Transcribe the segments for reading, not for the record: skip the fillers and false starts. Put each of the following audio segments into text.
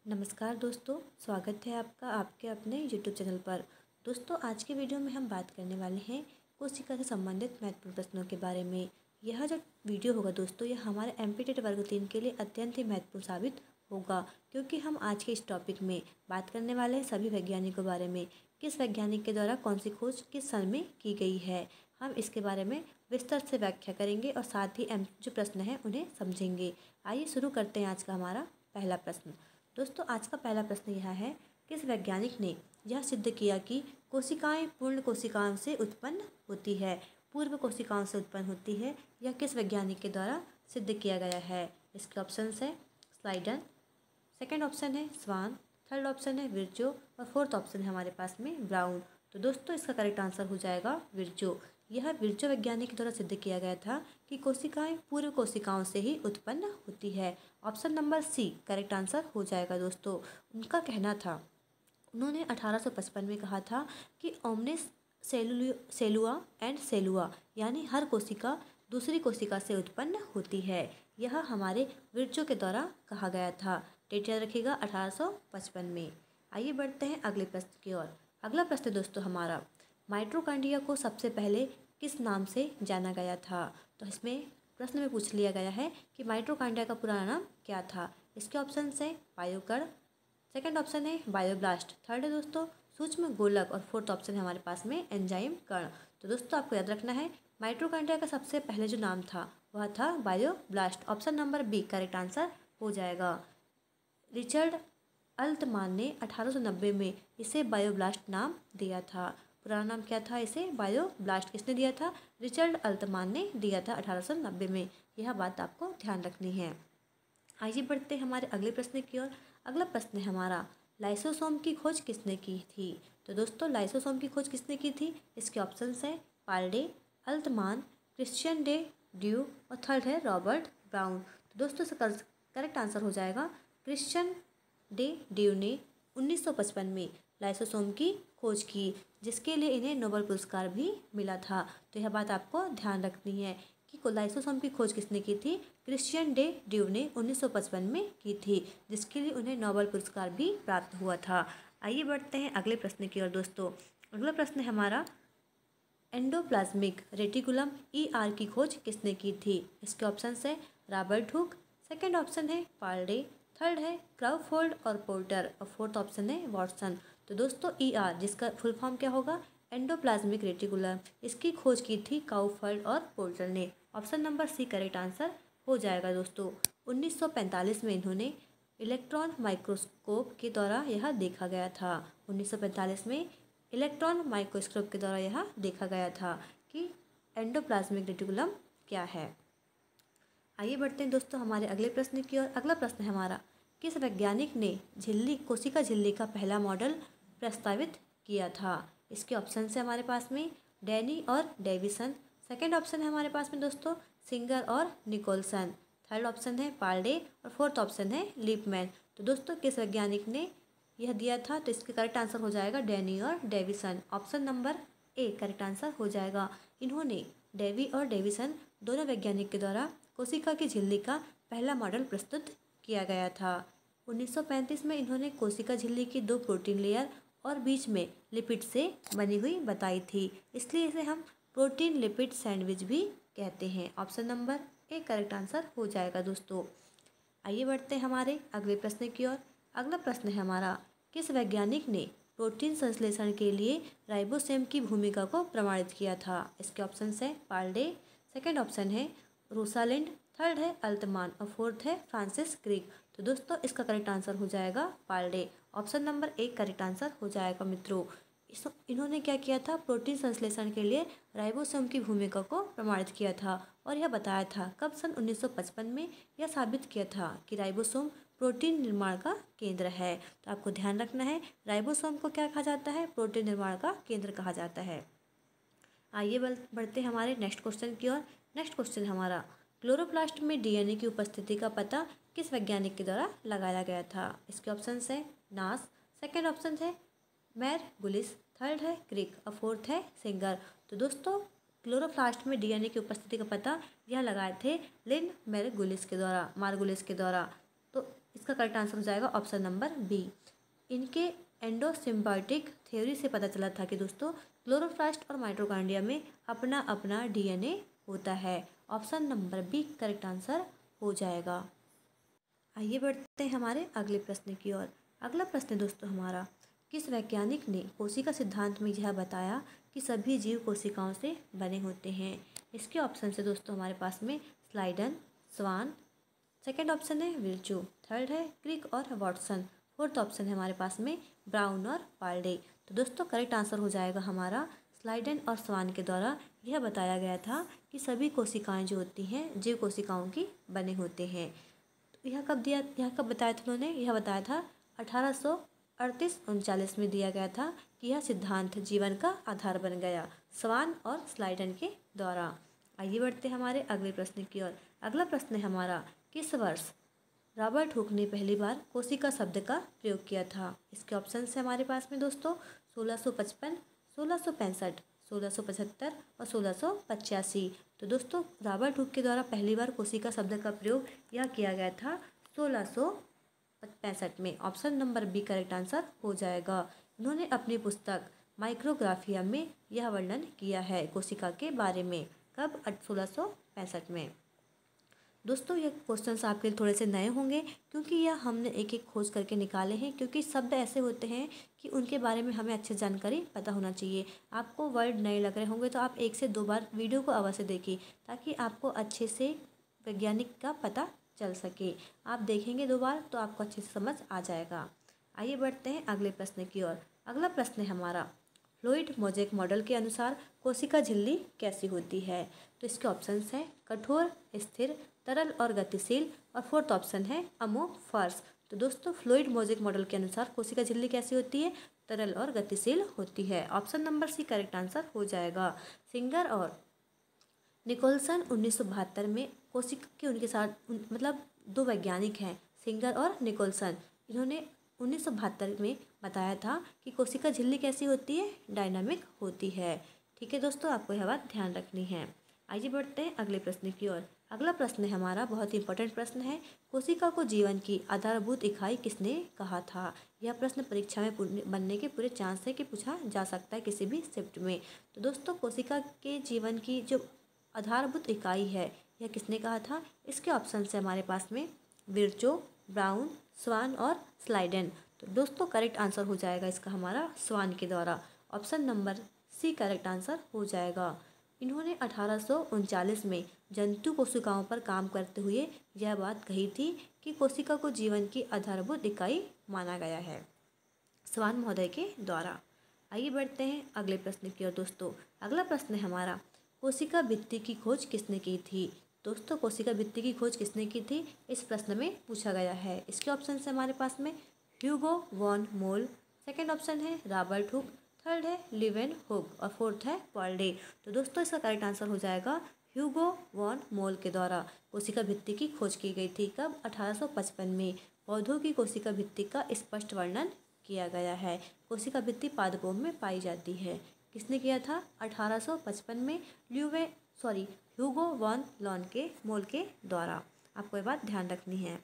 नमस्कार दोस्तों, स्वागत है आपका आपके अपने यूट्यूब चैनल पर। दोस्तों, आज के वीडियो में हम बात करने वाले हैं कोशिका से संबंधित महत्वपूर्ण प्रश्नों के बारे में। यह जो वीडियो होगा दोस्तों, यह हमारे एमपीटेट वर्ग 3 के लिए अत्यंत ही महत्वपूर्ण साबित होगा, क्योंकि हम आज के इस टॉपिक में बात करने वाले हैं सभी वैज्ञानिकों के बारे में। किस वैज्ञानिक के द्वारा कौन सी खोज किस सन में की गई है, हम इसके बारे में विस्तार से व्याख्या करेंगे और साथ ही जो प्रश्न हैं उन्हें समझेंगे। आइए शुरू करते हैं आज का हमारा पहला प्रश्न। दोस्तों, आज का पहला प्रश्न यह है, किस वैज्ञानिक ने यह सिद्ध किया कि कोशिकाएं पूर्ण कोशिकाओं से उत्पन्न होती है, पूर्व कोशिकाओं से उत्पन्न होती है? यह किस वैज्ञानिक के द्वारा सिद्ध किया गया है? इसके ऑप्शन है स्लाइडन, सेकंड ऑप्शन है स्वान, थर्ड ऑप्शन है विर्जो और फोर्थ ऑप्शन है हमारे पास में ब्राउन। तो दोस्तों, इसका करेक्ट आंसर हो जाएगा विर्जो। यह विर्जो वैज्ञानिक के द्वारा सिद्ध किया गया था कि कोशिकाएं पूर्व कोशिकाओं से ही उत्पन्न होती है। Option number C correct answer हो जाएगा दोस्तों। उनका कहना था, उन्होंने 1855 में कहा था कि ओमनिस सेलुआ एंड सेलुआ, यानी हर कोशिका दूसरी कोशिका से उत्पन्न होती है। यह हमारे विर्जो के द्वारा कहा गया था। डेट याद रखिएगा 1855 में। आइए बढ़ते हैं अगले प्रश्न की ओर। अगला प्रश्न दोस्तों हमारा, माइटोकॉन्ड्रिया को सबसे पहले किस नाम से जाना गया था? तो इसमें प्रश्न में पूछ लिया गया है कि माइटोकॉन्ड्रिया का पुराना नाम क्या था। इसके ऑप्शन है बायोकण, सेकंड ऑप्शन है बायोब्लास्ट, थर्ड है दोस्तों सूक्ष्म गोलक और फोर्थ ऑप्शन है हमारे पास में एंजाइम कण। तो दोस्तों, आपको याद रखना है माइटोकॉन्ड्रिया का सबसे पहले जो नाम था वह था bioblast. Option number B correct answer हो जाएगा। रिचर्ड अल्टमान ने 1890 में इसे बायोब्लास्ट नाम दिया था। पुराना नाम क्या था? इसे बायोब्लास्ट किसने दिया था? रिचर्ड अल्टमान ने दिया था 1890 में। यह बात आपको ध्यान रखनी है। आइए बढ़ते हैं हमारे अगले प्रश्न की ओर। अगला प्रश्न है हमारा, लाइसोसोम की खोज किसने की थी? तो दोस्तों, लाइसोसोम की खोज किसने की थी? इसके ऑप्शन है पाल्डे, अल्टमान, क्रिश्चियन डे ड्यू और थर्ड है रॉबर्ट ब्राउन। तो दोस्तों, इसका करेक्ट आंसर हो जाएगा क्रिश्चियन डे ड्यू ने 1955 में लाइसोसोम की खोज की, जिसके लिए इन्हें नोबेल पुरस्कार भी मिला था। तो यह बात आपको ध्यान रखनी है कि लाइसोसोम की खोज किसने की थी? क्रिश्चियन डे ड्यू ने 1955 में की थी, जिसके लिए उन्हें नोबेल पुरस्कार भी प्राप्त हुआ था। आइए बढ़ते हैं अगले प्रश्न की ओर दोस्तों। अगला प्रश्न है हमारा, एंडोप्लाज्मिक रेटिकुलम ER की खोज किसने की थी? इसके ऑप्शन है रॉबर्ट हुक, सेकंड ऑप्शन है पाल्डे, थर्ड है क्राउफोल्ड और पोर्टर और फोर्थ ऑप्शन है वॉटसन। तो दोस्तों, ER जिसका फुल फॉर्म क्या होगा? एंडोप्लाज्मिक रेटिकुलम, इसकी खोज की थी क्राउफोल्ड और पोर्टर ने। Option number C correct answer हो जाएगा दोस्तों। 1945 में इन्होंने इलेक्ट्रॉन माइक्रोस्कोप के द्वारा यह देखा गया था। 1945 में इलेक्ट्रॉन माइक्रोस्कोप के द्वारा यह देखा गया था कि एंडोप्लाज्मिक रेटिकुलम क्या है। आइए बढ़ते हैं दोस्तों हमारे अगले प्रश्न की ओर। अगला प्रश्न है हमारा, किस वैज्ञानिक ने कोशिका झिल्ली का पहला मॉडल प्रस्तावित किया था? इसके ऑप्शन है हमारे पास में डैनी और डेविसन, सेकंड ऑप्शन है हमारे पास में दोस्तों सिंगर और निकोलसन, थर्ड ऑप्शन है पाल्डे और फोर्थ ऑप्शन है लिपमैन। तो दोस्तों, किस वैज्ञानिक ने यह दिया था? तो इसके करेक्ट आंसर हो जाएगा डैनी और Davison. Option number A correct answer हो जाएगा। इन्होंने डेवी और डेविसन दोनों वैज्ञानिक के द्वारा कोशिका की झिल्ली का पहला मॉडल प्रस्तुत किया गया था। 1935 में इन्होंने कोशिका झिल्ली की 2 प्रोटीन लेयर और बीच में लिपिड से बनी हुई बताई थी, इसलिए इसे हम प्रोटीन लिपिड सैंडविच भी कहते हैं। Option number A correct answer हो जाएगा दोस्तों। आइए बढ़ते हैं हमारे अगले प्रश्न की ओर। अगला प्रश्न है हमारा, किस वैज्ञानिक ने प्रोटीन संश्लेषण के लिए राइबोसोम की भूमिका को प्रमाणित किया था? इसके ऑप्शन है पाल्डे, सेकंड ऑप्शन है रोसालिंड, थर्ड है अल्टमान और फोर्थ है फ्रांसिस क्रिक। तो दोस्तों, इसका करेक्ट आंसर हो जाएगा Palade. Option number A correct answer हो जाएगा मित्रों। इन्होंने क्या किया था? प्रोटीन संश्लेषण के लिए राइबोसोम की भूमिका को प्रमाणित किया था और यह बताया था कब? सन 1955 में यह साबित किया था कि राइबोसोम प्रोटीन निर्माण का केंद्र है। तो आपको ध्यान रखना है, राइबोसोम को क्या कहा जाता है? प्रोटीन निर्माण का केंद्र कहा जाता है। आइए बढ़ते हैं हमारे नेक्स्ट क्वेश्चन की ओर। नेक्स्ट क्वेश्चन हमारा, क्लोरोप्लास्ट में DNA की उपस्थिति का पता किस वैज्ञानिक के द्वारा लगाया गया था? इसके ऑप्शन है नास, सेकंड ऑप्शन है मैरगुलिस, थर्ड है क्रिक और फोर्थ है सिंगर। तो दोस्तों, क्लोरोप्लास्ट में DNA की उपस्थिति का पता यह लगाए थे लिन मार्गुलिस के द्वारा। तो इसका करेक्ट आंसर हो जाएगा ऑप्शन नंबर बी। इनके एंडोसिम्बायोटिक थ्योरी से पता चला था कि दोस्तों क्लोरोप्लास्ट और माइटोकॉन्ड्रिया में अपना अपना डीएनए होता है। Option number B correct answer हो जाएगा। आइए बढ़ते हैं हमारे अगले प्रश्न की ओर। अगला प्रश्न दोस्तों हमारा, किस वैज्ञानिक ने कोशिका सिद्धांत में यह बताया कि सभी जीव कोशिकाओं से बने होते हैं? इसके ऑप्शन से दोस्तों हमारे पास में स्लाइडन, स्वान, सेकेंड ऑप्शन है विर्चो, थर्ड है क्रिक और वॉटसन, फोर्थ ऑप्शन है हमारे पास में ब्राउन और पाल्डे। तो दोस्तों करेक्ट आंसर हो जाएगा हमारा स्लाइडन और स्वान के द्वारा यह बताया गया था कि सभी कोशिकाएं जो होती हैं जीव कोशिकाओं की बने होते हैं। तो यह कब बताया था उन्होंने? यह बताया था 1838-39 में दिया गया था कि यह सिद्धांत जीवन का आधार बन गया, स्वान और स्लाइडन के द्वारा। आइए बढ़ते हमारे अगले प्रश्न की ओर। अगला प्रश्न है हमारा, किस वर्ष रॉबर्ट हुक ने पहली बार कोशिका शब्द का प्रयोग किया था? इसके ऑप्शन है हमारे पास में दोस्तों 1655, 1665, 1675 और 1685। तो दोस्तों रॉबर्ट हुक के द्वारा पहली बार कोशिका शब्द का प्रयोग यह किया गया था 1665 में। Option number B correct answer हो जाएगा। इन्होंने अपनी पुस्तक माइक्रोग्राफिया में यह वर्णन किया है कोशिका के बारे में। कब? 1665 में। दोस्तों ये क्वेश्चंस आपके लिए थोड़े से नए होंगे क्योंकि यह हमने एक एक खोज करके निकाले हैं, क्योंकि शब्द ऐसे होते हैं कि उनके बारे में हमें अच्छी जानकारी पता होना चाहिए। आपको वर्ड नए लग रहे होंगे तो आप 1 से 2 बार वीडियो को अवश्य देखिए ताकि आपको अच्छे से वैज्ञानिक का पता चल सके। आप देखेंगे 2 बार तो आपको अच्छे से समझ आ जाएगा। आइए बढ़ते हैं अगले प्रश्न की ओर। अगला प्रश्न है हमारा, फ्लूइड मोज़ेक मॉडल के अनुसार कोशिका झिल्ली कैसी होती है? तो इसके ऑप्शंस हैं कठोर, स्थिर, तरल और गतिशील, और फोर्थ ऑप्शन है अमोफर्स। तो दोस्तों फ्लूइड मोज़ेक मॉडल के अनुसार कोशिका झिल्ली कैसी होती है? तरल और गतिशील होती है। Option number C correct answer हो जाएगा। सिंगर और निकोलसन 1972 में कोशिका के उनके साथ मतलब 2 वैज्ञानिक हैं, सिंगर और निकोलसन। इन्होंने 1972 में बताया था कि कोशिका झिल्ली कैसी होती है? डायनामिक होती है। ठीक है दोस्तों, आपको यह बात ध्यान रखनी है। आइए बढ़ते हैं अगले प्रश्न की ओर। अगला प्रश्न है हमारा बहुत इंपॉर्टेंट प्रश्न है, कोशिका को जीवन की आधारभूत इकाई किसने कहा था? यह प्रश्न परीक्षा में बनने के पूरे चांस है कि पूछा जा सकता है किसी भी शिफ्ट में। तो दोस्तों कोशिका के जीवन की जो आधारभूत इकाई है यह किसने कहा था? इसके ऑप्शन है हमारे पास में विर्चो, ब्राउन, स्वान और स्लाइडन। तो दोस्तों करेक्ट आंसर हो जाएगा इसका हमारा स्वान के द्वारा। Option number C correct answer हो जाएगा। इन्होंने 1839 में जंतु कोशिकाओं पर काम करते हुए यह बात कही थी कि कोशिका को जीवन की आधारभूत इकाई माना गया है, स्वान महोदय के द्वारा। आइए बढ़ते हैं अगले प्रश्न की ओर। दोस्तों अगला प्रश्न है हमारा, कोशिका भित्ति की खोज किसने की थी? दोस्तों कोशिका भित्ति की खोज किसने की थी इस प्रश्न में पूछा गया है। इसके ऑप्शन है हमारे पास में ह्यूगो वॉन मोल, सेकेंड ऑप्शन है रॉबर्ट हुक, थर्ड है लीवेनहुक और फोर्थ है पाल्डे। तो दोस्तों इसका करेक्ट आंसर हो जाएगा ह्यूगो वॉन मोल के द्वारा कोशिका भित्ति की खोज की गई थी। कब? 1855 में। पौधों की कोशिका भित्ति का स्पष्ट वर्णन किया गया है। कोशिका भित्ति पादपों में पाई जाती है। किसने किया था? 1855 में ह्यूगो वॉन मोल के द्वारा। आपको ये बात ध्यान रखनी है।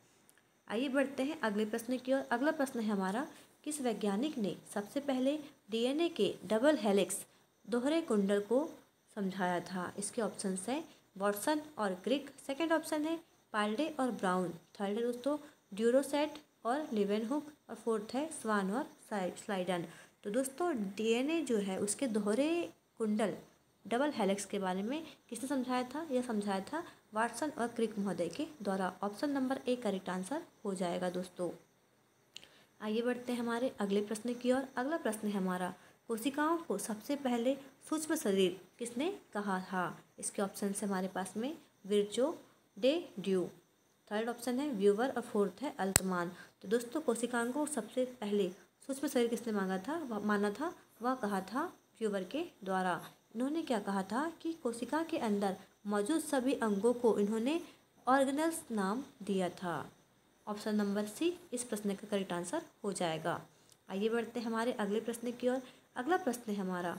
आइए बढ़ते हैं अगले प्रश्न की ओर। अगला प्रश्न है हमारा, किस वैज्ञानिक ने सबसे पहले डीएनए के डबल हेलिक्स दोहरे कुंडल को समझाया था? इसके ऑप्शन हैं वॉटसन और क्रिक, सेकेंड ऑप्शन है पाल्डे और ब्राउन, थर्ड है दोस्तों ड्यूरोसेट और लीवेनहुक और फोर्थ है स्वान और स्लाइडन। तो दोस्तों डीएनए जो है उसके दोहरे कुंडल डबल हेलिक्स के बारे में किसने समझाया था? यह समझाया था वाटसन और क्रिक महोदय के द्वारा। Option number A correct answer हो जाएगा दोस्तों। आइए बढ़ते हैं हमारे अगले प्रश्न की ओर। अगला प्रश्न है हमारा, कोशिकाओं को सबसे पहले सूक्ष्म शरीर किसने कहा था? इसके ऑप्शन है हमारे पास में Virchow, day due, third option है व्यूवर और फोर्थ है अल्तमान। तो दोस्तों कोशिकाओं को सबसे पहले सूक्ष्म शरीर किसने माना था? वह कहा था व्यूवर के द्वारा। इन्होंने क्या कहा था कि कोशिका के अंदर मौजूद सभी अंगों को इन्होंने ऑर्गेनल्स नाम दिया था। ऑप्शन नंबर सी इस प्रश्न का करेक्ट आंसर हो जाएगा। आइए बढ़ते हैं हमारे अगले प्रश्न की ओर। अगला प्रश्न है हमारा,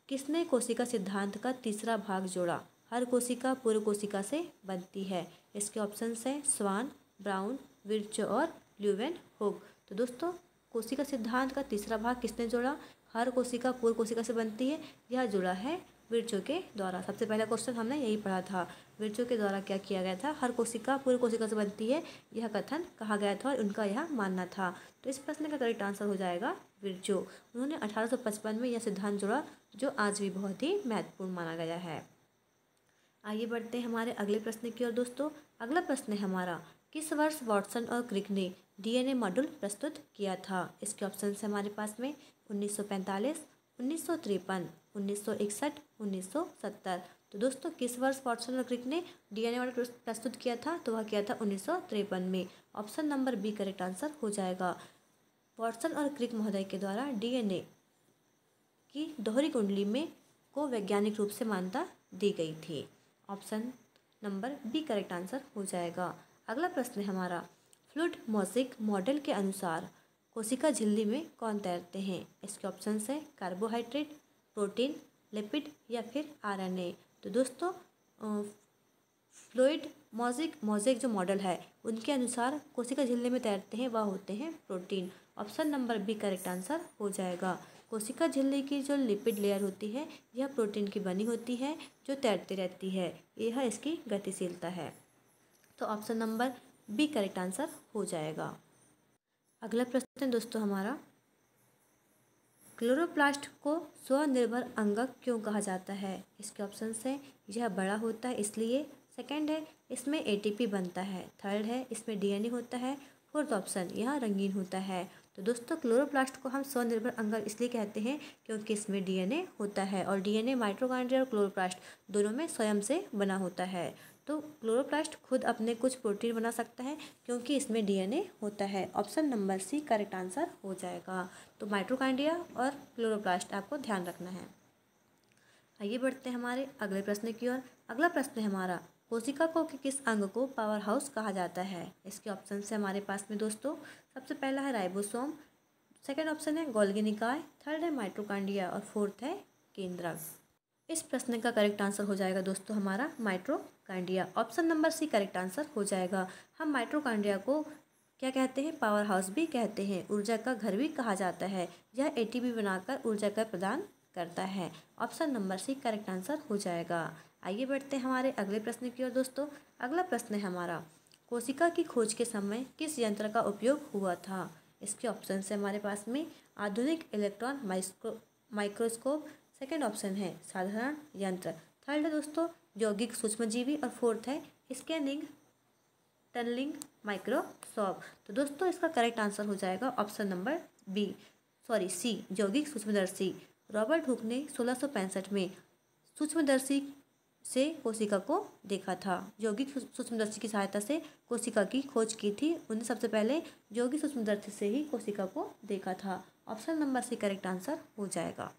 किसने कोशिका सिद्धांत का तीसरा भाग जोड़ा? हर कोशिका पूर्व कोशिका से बनती है। इसके ऑप्शन हैं स्वान, ब्राउन, विर्चो और ल्यूवेनहोक। तो दोस्तों कोशिका सिद्धांत का तीसरा भाग किसने जोड़ा? हर कोशिका पूर्व कोशिका से बनती है, यह जुड़ा है विर्चो के द्वारा। सबसे पहला क्वेश्चन हमने यही पढ़ा था, विर्चो के द्वारा क्या किया गया था? हर कोशिका पूर्व कोशिका से बनती है, यह कथन कहा गया था और उनका यह मानना था। तो इस प्रश्न का करेक्ट आंसर हो जाएगा विर्चो। उन्होंने 1855 में यह सिद्धांत जोड़ा जो आज भी बहुत ही महत्वपूर्ण माना गया है। आइए बढ़ते हैं हमारे अगले प्रश्न की ओर दोस्तों। अगला प्रश्न है हमारा, किस वर्ष वाटसन और क्रिक ने डीएनए मॉड्यूल प्रस्तुत किया था? इसके ऑप्शन है हमारे पास में 1945, 1953, 1961, 1970। तो दोस्तों किस वर्ष वाटसन और क्रिक ने डीएनए मॉड्यूल प्रस्तुत किया था? तो वह किया था 1953 में। Option number B correct answer हो जाएगा। वाटसन और क्रिक महोदय के द्वारा डीएनए की दोहरी कुंडली में को वैज्ञानिक रूप से मान्यता दी गई थी। Option number B correct answer हो जाएगा। अगला प्रश्न है हमारा, फ्लूइड मोज़ेक मॉडल के अनुसार कोशिका झिल्ली में कौन तैरते हैं? इसके ऑप्शन है कार्बोहाइड्रेट, प्रोटीन, लिपिड या फिर आरएनए। तो दोस्तों फ्लूइड मोज़ेक जो मॉडल है उनके अनुसार कोशिका झिल्ली में तैरते हैं वह होते हैं protein. Option number B correct answer हो जाएगा। कोशिका झिल्ली की जो लिपिड लेयर होती है यह प्रोटीन की बनी होती है जो तैरती रहती है, यह इसकी गतिशीलता है। तो option number B correct answer हो जाएगा। अगला प्रश्न दोस्तों हमारा, क्लोरोप्लास्ट को स्वनिर्भर अंगक क्यों कहा जाता है? इसके ऑप्शन है यह बड़ा होता है इसलिए, सेकंड है इसमें एटीपी बनता है, थर्ड है इसमें डीएनए होता है, फोर्थ ऑप्शन यह रंगीन होता है। तो दोस्तों क्लोरोप्लास्ट को हम स्वनिर्भर अंगक इसलिए कहते हैं क्योंकि इसमें डीएनए होता है और डीएनए माइटोकॉन्ड्रिया और क्लोरोप्लास्ट दोनों में स्वयं से बना होता है। तो क्लोरोप्लास्ट खुद अपने कुछ प्रोटीन बना सकता है क्योंकि इसमें डीएनए होता है। Option number C correct answer हो जाएगा। तो माइटोकॉन्ड्रिया और क्लोरोप्लास्ट आपको ध्यान रखना है। आइए बढ़ते हैं हमारे अगले प्रश्न की ओर। अगला प्रश्न है हमारा, कोशिका को किस अंग को पावर हाउस कहा जाता है? इसके ऑप्शन है हमारे पास में दोस्तों, सबसे पहला है राइबोसोम, सेकंड ऑप्शन है गोल्गी निकाय, थर्ड है माइटोकॉन्ड्रिया और फोर्थ है केंद्रक। इस प्रश्न का करेक्ट आंसर हो जाएगा दोस्तों हमारा mitochondria. Option number C correct answer हो जाएगा। हम माइटोकॉन्ड्रिया को क्या कहते हैं? पावर हाउस भी कहते हैं, ऊर्जा का घर भी कहा जाता है। यह एटीपी बनाकर ऊर्जा का प्रदान करता है। Option number C correct answer हो जाएगा। आइए बढ़ते हैं हमारे अगले प्रश्न की ओर दोस्तों। अगला प्रश्न है हमारा, कोशिका की खोज के समय किस यंत्र का उपयोग हुआ था? इसके ऑप्शन है हमारे पास में आधुनिक इलेक्ट्रॉन माइक्रोस्कोप, सेकेंड ऑप्शन है साधारण यंत्र, थर्ड है दोस्तों यौगिक सूक्ष्मजीवी और फोर्थ है स्कैनिंग टनलिंग माइक्रोस्कोप। तो दोस्तों इसका करेक्ट आंसर हो जाएगा ऑप्शन नंबर सी यौगिक सूक्ष्मदर्शी। रॉबर्ट हुक ने 1665 में सूक्ष्मदर्शी से कोशिका को देखा था। यौगिक सूक्ष्मदर्शी की सहायता से कोशिका की खोज की थी। उन्हें सबसे पहले यौगिक सूक्ष्मदर्शी से ही कोशिका को देखा था। Option number C correct answer हो जाएगा।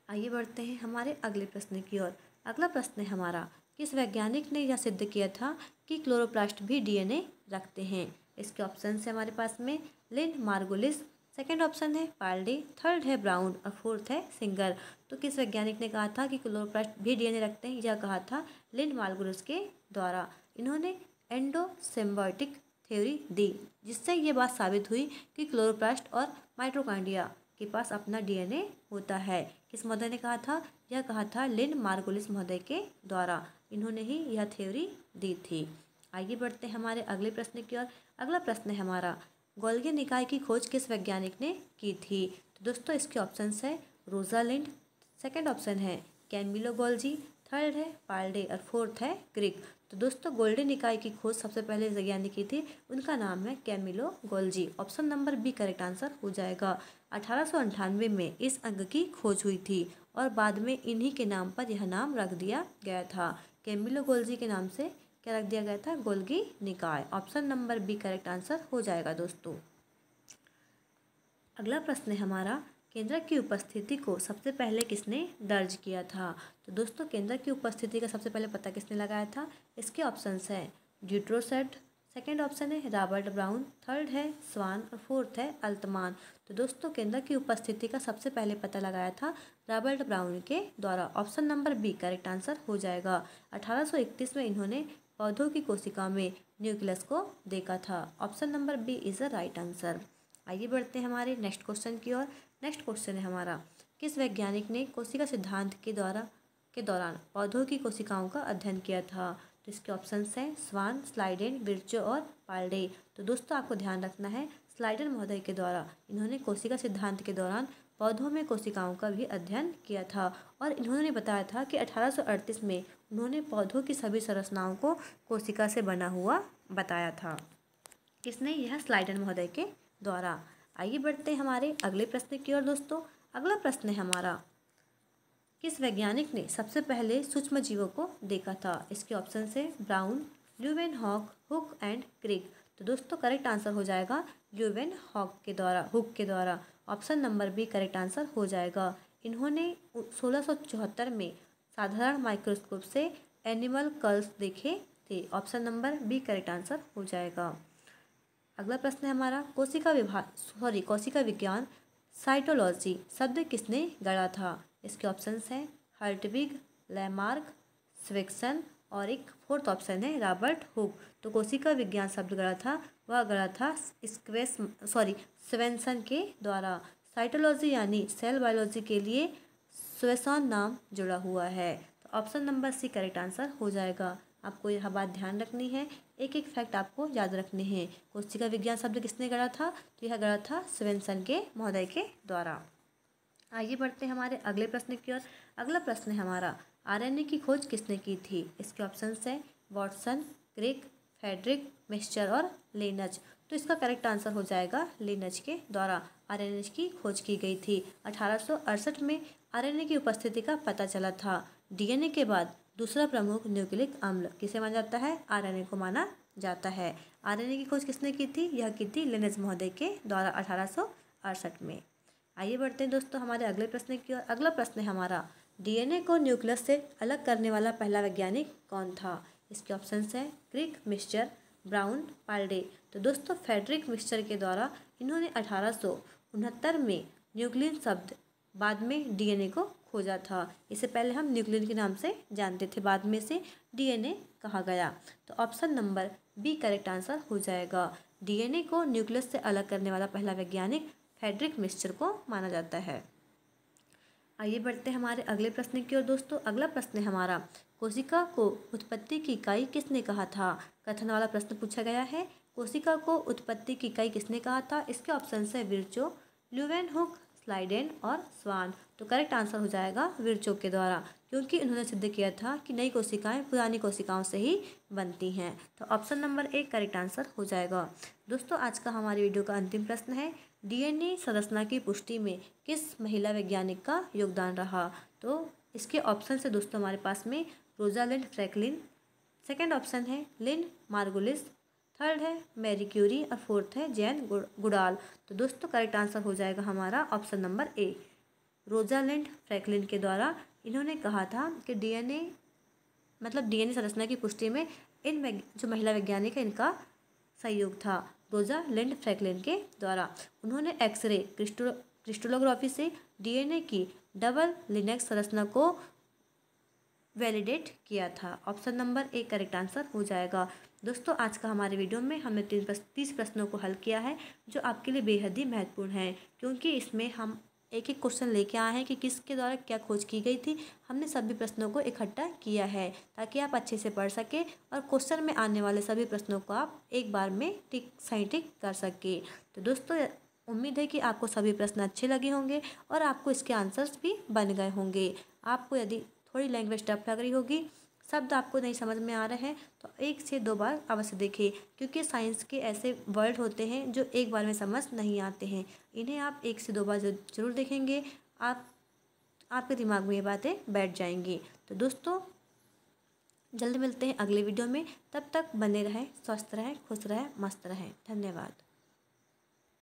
आइए बढ़ते हैं हमारे अगले प्रश्न की ओर। अगला प्रश्न है हमारा, किस वैज्ञानिक ने यह सिद्ध किया था कि क्लोरोप्लास्ट भी डीएनए रखते हैं? इसके ऑप्शन है हमारे पास में लिन मार्गुलिस, सेकेंड ऑप्शन है पाल्डे, थर्ड है ब्राउन और फोर्थ है सिंगर। तो किस वैज्ञानिक ने कहा था कि क्लोरोप्लास्ट भी डीएनए रखते हैं? यह कहा था लिन मार्गुलिस के द्वारा। इन्होंने एंडोसिम्बायोटिक थ्योरी दी जिससे ये बात साबित हुई कि क्लोरोप्लास्ट और माइटोकॉन्ड्रिया के पास अपना डीएनए होता है। किस महोदय ने कहा था? यह कहा था लिन मार्गुलिस महोदय के द्वारा। इन्होंने ही यह थ्योरी दी थी। आइए बढ़ते हैं हमारे अगले प्रश्न की ओर। अगला प्रश्न है हमारा, गोल्गी निकाय की खोज किस वैज्ञानिक ने की थी? तो दोस्तों इसके ऑप्शंस है रोजालिंड, सेकंड ऑप्शन है कैमिलो गोल्जी, थर्ड है पाल्डे और फोर्थ है क्रिक। तो दोस्तों गोल्गी निकाय की खोज सबसे पहले वैज्ञानिक की थी, उनका नाम है Camillo Golgi. Option number B correct answer हो जाएगा। 1898 में इस अंग की खोज हुई थी और बाद में इन्हीं के नाम पर यह नाम रख दिया गया था। कैमिलो गोल्जी के नाम से क्या रख दिया गया था? गोल्गी निकाय। Option number B correct answer हो जाएगा दोस्तों। अगला प्रश्न है हमारा, केंद्रक की उपस्थिति को सबसे पहले किसने दर्ज किया था? तो दोस्तों केंद्रक की उपस्थिति का सबसे पहले पता किसने लगाया था? इसके ऑप्शंस हैं ड्यूट्रोसेट, सेकेंड ऑप्शन है रॉबर्ट ब्राउन, थर्ड है स्वान और फोर्थ है अल्तमान। तो दोस्तों केंद्रक की उपस्थिति का सबसे पहले पता लगाया था रॉबर्ट ब्राउन के द्वारा। Option number B correct answer हो जाएगा। 1831 में इन्होंने पौधों की कोशिका में न्यूक्लियस को देखा था। Option number B is the right answer. आइए बढ़ते हैं हमारे नेक्स्ट क्वेश्चन की ओर। नेक्स्ट क्वेश्चन है हमारा, किस वैज्ञानिक ने कोशिका सिद्धांत के दौरान पौधों की कोशिकाओं का अध्ययन किया था? तो इसके ऑप्शंस हैं स्वान, स्लाइडेन, विर्चो और पाल्डे। तो दोस्तों आपको ध्यान रखना है, स्लाइडेन महोदय के द्वारा इन्होंने कोशिका सिद्धांत के दौरान पौधों में कोशिकाओं का भी अध्ययन किया था और इन्होंने बताया था कि 1838 में उन्होंने पौधों की सभी संरचनाओं को कोशिका से बना हुआ बताया था। किसने? यह स्लाइडेन महोदय के द्वारा। आइए बढ़ते हैं हमारे अगले प्रश्न की ओर दोस्तों। अगला प्रश्न है हमारा, किस वैज्ञानिक ने सबसे पहले सूक्ष्म जीवों को देखा था? इसके ऑप्शन है Brown, Leeuwenhoek, Hooke and Crick. तो दोस्तों करेक्ट आंसर हो जाएगा ल्यूवेनहॉक के द्वारा, हुक के द्वारा। Option number B correct answer हो जाएगा। इन्होंने 1674 में साधारण माइक्रोस्कोप से एनिमल कल्स देखे थे। Option number B correct answer हो जाएगा। अगला प्रश्न है हमारा, कोशिका विज्ञान साइटोलॉजी शब्द किसने गढ़ा था? इसके ऑप्शंस हैं हर्टविग, लैमार्क, स्विक्सन और एक फोर्थ ऑप्शन है रॉबर्ट हुक। तो कोशिका विज्ञान शब्द गढ़ा था स्वेंसन के द्वारा। साइटोलॉजी यानी सेल बायोलॉजी के लिए स्वेसन नाम जुड़ा हुआ है। तो option number C correct answer हो जाएगा। आपको यह बात ध्यान रखनी है, एक एक फैक्ट आपको याद रखने हैं। कोशिका विज्ञान शब्द किसने गढ़ा था? तो यह गढ़ा था स्वेंसन के महोदय के द्वारा। आइए बढ़ते हैं हमारे अगले प्रश्न की ओर। अगला प्रश्न है हमारा, आरएनए की खोज किसने की थी? इसके ऑप्शंस हैं वॉटसन, क्रिक, फेडरिक, मिक्सचर और लेनज। तो इसका करेक्ट आंसर हो जाएगा लेनज के द्वारा आरएनए की खोज की गई थी। 1868 में आरएनए की उपस्थिति का पता चला था। डीएनए के बाद दूसरा प्रमुख न्यूक्लिक अम्ल किसे माना जाता है? आरएनए को माना जाता है। आरएनए की खोज किसने की थी? यह की थी लेनज महोदय के द्वारा 1868 में। आइए बढ़ते हैं दोस्तों हमारे अगले प्रश्न की ओर। अगला प्रश्न है हमारा, डीएनए को न्यूक्लियस से अलग करने वाला पहला वैज्ञानिक कौन था? इसके ऑप्शंस हैं क्रिक, मिक्सचर, ब्राउन, पाल्डे। तो दोस्तों फेडरिक मिक्सचर के द्वारा इन्होंने 1869 में न्यूक्लियन शब्द, बाद में डीएनए को खोजा था। इससे पहले हम न्यूक्लियन के नाम से जानते थे, बाद में से डीएनए कहा गया। तो option number B correct answer हो जाएगा। डीएनए को न्यूक्लियस से अलग करने वाला पहला वैज्ञानिक फेडरिक मिक्सचर को माना जाता है। आइए बढ़ते हैं हमारे अगले प्रश्न की ओर दोस्तों। अगला प्रश्न है हमारा, कोशिका को उत्पत्ति की इकाई किसने कहा था? कथन वाला प्रश्न पूछा गया है। कोशिका को उत्पत्ति की इकाई किसने कहा था? इसके ऑप्शन है विर्चो, ल्यूवेनहुक, स्लाइडेन और स्वान। तो करेक्ट आंसर हो जाएगा विर्चो के द्वारा, क्योंकि उन्होंने सिद्ध किया था कि नई कोशिकाएं पुरानी कोशिकाओं से ही बनती हैं। तो option number A correct answer हो जाएगा। दोस्तों आज का हमारे वीडियो का अंतिम प्रश्न है, डीएनए संरचना की पुष्टि में किस महिला वैज्ञानिक का योगदान रहा? तो इसके ऑप्शन से दोस्तों हमारे पास में रोजालिंड फ्रैंकलिन, सेकेंड ऑप्शन है लिन मार्गुलिस, थर्ड है मैरी क्यूरी और फोर्थ है जैन गुडाल। तो दोस्तों करेक्ट आंसर हो जाएगा हमारा ऑप्शन नंबर ए, रोजालिंड फ्रैंकलिन के द्वारा इन्होंने कहा था कि डीएनए संरचना की पुष्टि में इन जो महिला वैज्ञानिक है इनका सहयोग था, रोजालिंड फ्रैंकलिन के द्वारा। उन्होंने एक्सरे क्रिस्टलोग्राफी से डीएनए की डबल लिनेक्स संरचना को वैलिडेट किया था। Option number A correct answer हो जाएगा। दोस्तों आज का हमारे वीडियो में हमने 30 प्रश्नों को हल किया है, जो आपके लिए बेहद ही महत्वपूर्ण है, क्योंकि इसमें हम एक एक क्वेश्चन लेके आए हैं कि किसके द्वारा क्या खोज की गई थी। हमने सभी प्रश्नों को इकट्ठा किया है ताकि आप अच्छे से पढ़ सके और क्वेश्चन में आने वाले सभी प्रश्नों को आप एक बार में सही टिक कर सके। तो दोस्तों उम्मीद है कि आपको सभी प्रश्न अच्छे लगे होंगे और आपको इसके आंसर्स भी बन गए होंगे। आपको यदि थोड़ी लैंग्वेज टफ लग रही होगी, शब्द आपको नहीं समझ में आ रहे हैं, तो 1 से 2 बार अवश्य देखें, क्योंकि साइंस के ऐसे वर्ड होते हैं जो एक बार में समझ नहीं आते हैं। इन्हें आप 1 से 2 बार जरूर देखेंगे, आपके दिमाग में ये बातें बैठ जाएंगी। तो दोस्तों जल्द मिलते हैं अगले वीडियो में, तब तक बने रहें, स्वस्थ रहें, खुश रहें, मस्त रहें। धन्यवाद।